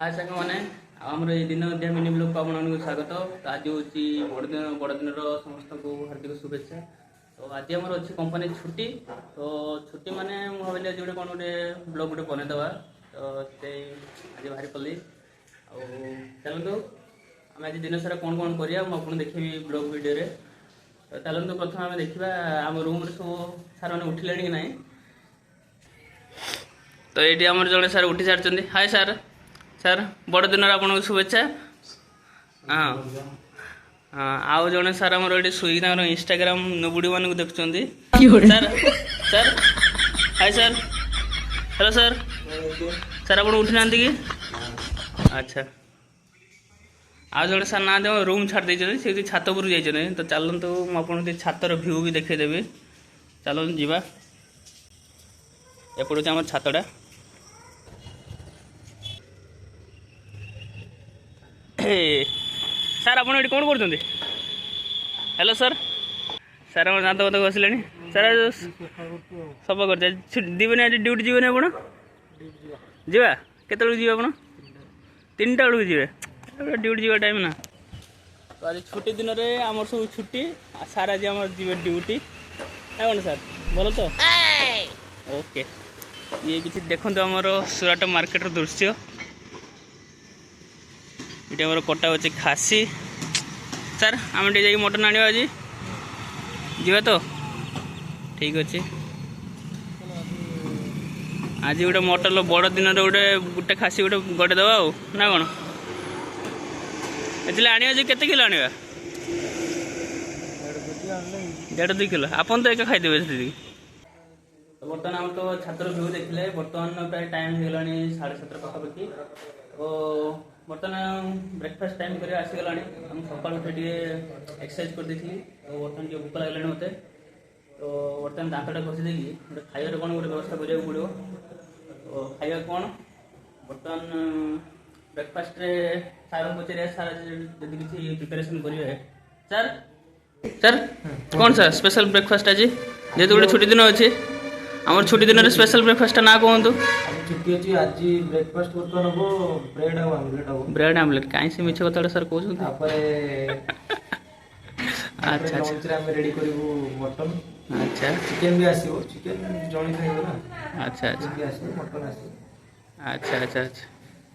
हाय सांग मैंने आमर ये दिन अध्याय मिनी ब्लॉग को आपको स्वागत। तो आज हूँ बड़दिन समस्त को हार्दिक शुभेच्छा। तो आज आम अच्छी कंपनी छुट्टी। तो छुट्टी माने भाविली आज गोटे कौन गोटे ब्लॉग गोटे बनईदे। तो आज बाहरी पड़ी चलतु आम आज दिन सारा कौन कौन करा मुझे देखी ब्लॉग वीडियो रे। तो चलतु प्रथम आम देखा आम रूम सब सार मैंने उठिले कि ना। तो ये आम जड़े सार उठी सारी। हाय सार सर बड़ दिन आपको शुभेच्छा। हाँ हाँ आउ जड़े सार आमर ये शुईक इंस्टाग्राम नुबुड़ी मान देखुं sir. Sir hi sir hello sir. Sir आप उठी ना कि अच्छा आज जड़े सार ना रूम छाड़ दे छात उपर जाइए। तो चलतु मुझे छातर भ्यू भी देखदेवी। चलो जीवा एपट आम छातटा। सर आप ये कौन कर हेलो सर। सर आम दात बत घसले सर सब कर दीबे आज ड्यूटी जीवन आप जा के आप 3टा बेलू जी ड्यूटी जीवा टाइम ना। तो आज छुट्टी दिन में आम सब छुट्टी सार आज आम जी ड्यूटी ना कौन सर भल तो ओके। ये किसी देखते आमर सुराट मार्केट दृश्य ये आम कटा अच्छे खासी। सर आम जाइए मटन आने आज जीवा तो ठीक अच्छे। आज गोटे मटन बड़ दिन गोटे गोटे खासी गोटे गड़े दवा ना कौन एचुअली आने आज केते किलो आने 1.5-2 किलो आपन तो एक खाईदेवे से। तो बर्तमान आम तो छात्र भ्यू देखिले बर्तमान प्राय टाइम हो गलानी 7:30 पाखापाखि। तो बर्तमान ब्रेकफास्ट टाइम कर आसीगला हम सकाल उठे एक्सरसाइज कर दी। तो बर्तमान जो भूक लगे मत। तो बर्तमान दाँतटा घसी देगी गोटे खाइबार कौन गोटे व्यवस्था करा पड़ो। तो खाଇବା कौन बर्तमान ब्रेकफास्ट सार पचारे सार जब किसी प्रिपेरेसन करेंगे सर। सर कौन सर स्पेशल ब्रेकफास्ट आज जेहतु गोटे छुट्टी दिन अच्छे आम छुट्टी दिन स्पेशल ब्रेकफास्ट ना कहतु। छुट्टी अच्छी आज ब्रेकफास्ट बर्तमान हम ब्रेड और आमलेट हम ब्रेड आमलेट कहीं से मिछ कथा सर कहते अच्छा अच्छा हम रेडी करू मटन। अच्छा चिकन भी आसीबो चिकन जणी खाइबो ना। अच्छा अच्छा भी आसीबो मटन आसीबो। अच्छा अच्छा अच्छा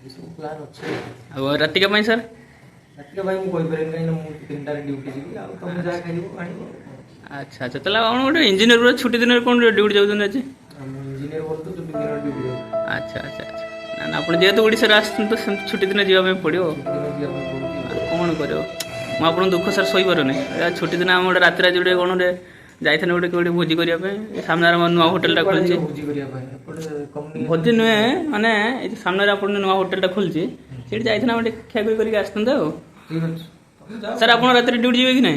ये सब प्लान अच्छे। अब राति का सर राति का भाई मु कोइ परन कहीं मु 3टा रे ड्यूटी जी आ तुम जा खाइबो आनिबो। अच्छा अच्छा ताला आपण गोटे इंजीनियर पूरा छुट्टी दिन कौन ड्यूटी जाउछन आज हम इंजीनियर बोल तो छुट्टी दिन ड्यूटी। अच्छा अच्छा अच्छा ना आपण जेहेतु ओडिसा आसन तो छुट्टी दिन जीवा पड़ो कौन कर मुझे दुख सर सही पारे छुट्टी दिन आम गोटे राति गोटे कौन गोटे जाइए गोटे कौटे भोजी करने सामने नुआ होटेलटा खोलची भोजी नुहे माने सामने आप नुआ होटेलटा खोलची सीट जाइए गोटे खियाखुई करके आसते। सर आप रात ड्यूटी जी कि ना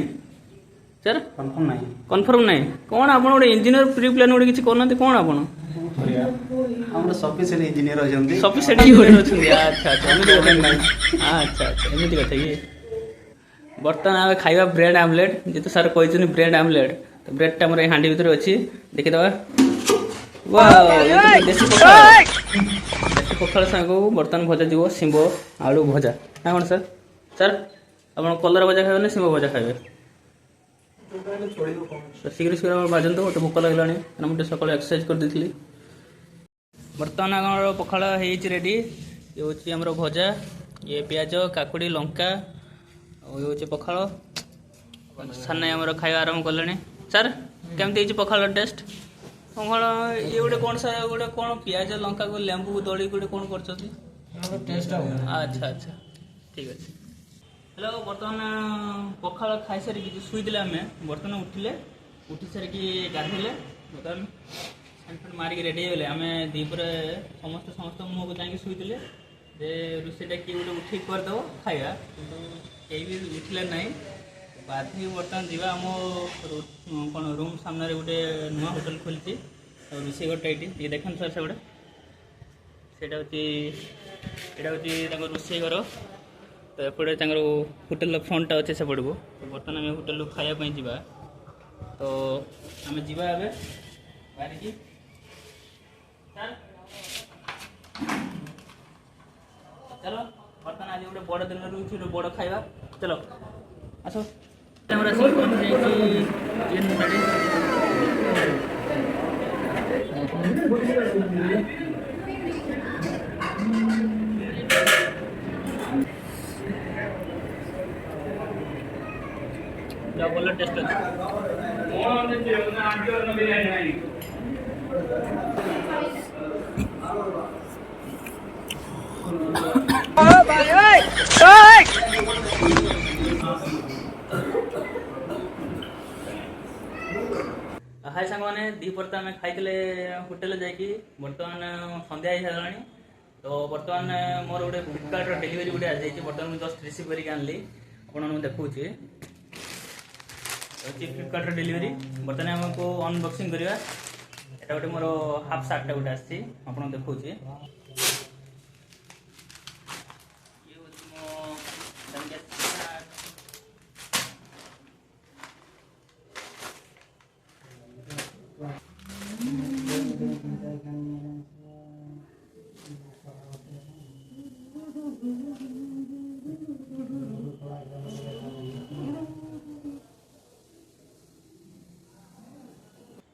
सर कन्फर्म ना कौन आप गोटे इंजीनियर प्री प्लान गोटे किसी करना कौन आप सफिशिएंट इंजीनियर अछंती सफिशिएंट इंजीनियर अछंती। अच्छा अच्छा एमती कथा अच्छा अच्छा एमती कथा कि बर्तमान आम खाइबा ब्रेड आमलेट जी। तो सर कहते ब्रेड आमलेट तो ब्रेडटा मोर हांडी भीतर अच्छी देखीदे देसी पखाड़ सांग बर्तमान भजा जीव शिंब आलू भजा ना कौन सर। सर आप कलर भजा खाइबे ना शिंब भजा खाइबे तो शीघ्र शीघ्र बाजतु गोटे भोक लगे मुझे सकाल एक्सरसाइज कर दी। बर्तमान आम पखाड़ रेडी ये हूँ आम भजा ये पियाज काकुड़ी लंका ये हूँ पखाड़ सामने आम खाଇବା आरंभ कले। सर केमती पखाड़ टेस्ट पखाड़ ये गोटे कौन सर गोटे कौन पियाज लंका को लेंबू दड़ी गोटे कौन कर टेस्ट अच्छा अच्छा ठीक अच्छे। हेलो बर्तमान पखाड़ खाई सारी शुईदे आम बर्तमान उठिले उठी सारिकी गाधेले बर्तमान फैन मारिक रेडी होगले आम दीपर समस्त समस्त मुँह को जाकि शुईदे जे रोषेटा किए गोटे उठिक करदेव खाଇବା कितु कहीं भी उठिले ना बाधी बर्तमान जावा आम कौन रूम सामने गोटे नुआ होटेल खोली रोषे घरटा ये देखते सर से हूँ रोषे घर। तो एपटे होटेल फ्रंटा अच्छे सेपट को बर्तमान आम होटेल खायापी जा। तो आम जा बाहर चलो बर्तमान आज गोटे बड़ दिन रोचे बड़ खाଇବା चलो आस ଆମର ଆସିକି ପହଞ୍ଚି ଯାଇଛି ଚିକେନ୍ ତରକାରୀ। ଭଲ ଟେଷ୍ଟ ଅଛି। हाय सांग मैंने दीपर तो आम खाई होटेल जाकि बर्तमान सन्ध्या हो सारा तो बर्तमान मोर गोटे फ्लिपकार्ट डेलीवरी गोटे आज बर्तमान मुझे जस्ट रिसीव करके आनली आपको देखा फ्लिपकार्ट डेलीवरी बर्तमान आमको अनबॉक्सिंग करवा एटा गोटे मोर हाफ सार्टा गोटे आसी आपको देखा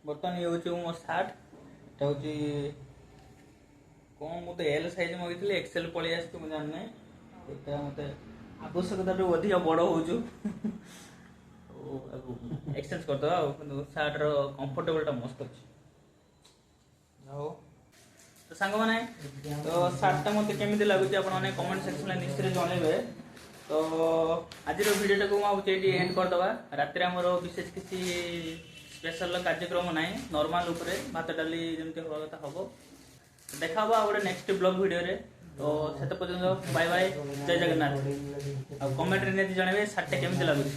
बर्तमान ये हूँ मो सार्ट एटा हूँ कौन मुझे एल साइज मगेली एक्सेल पलि आस मुझे जाना यहाँ मत आवश्यकता अधिक बड़ हो एक्सचेंज करदे सार्ट कंफर्टेबल मस्त अच्छे तो सांग मैंने तो सार्टा मत केमी लगुच आप कमेंट सेक्शन में निश्चय जनइबे तो आज भिडियो को मुझे एंड करदे राति आमर विशेष किसी स्पेशल कार्यक्रम ना नॉर्मल उपरे भात डाली जमी हवा कथा हम देखा गोटे नेक्स्ट ब्लॉग वीडियो रे तो से पर्यटन बाय बाय जय जगन्नाथ। कमेंट जनइबे सार्टा केमी लगुच।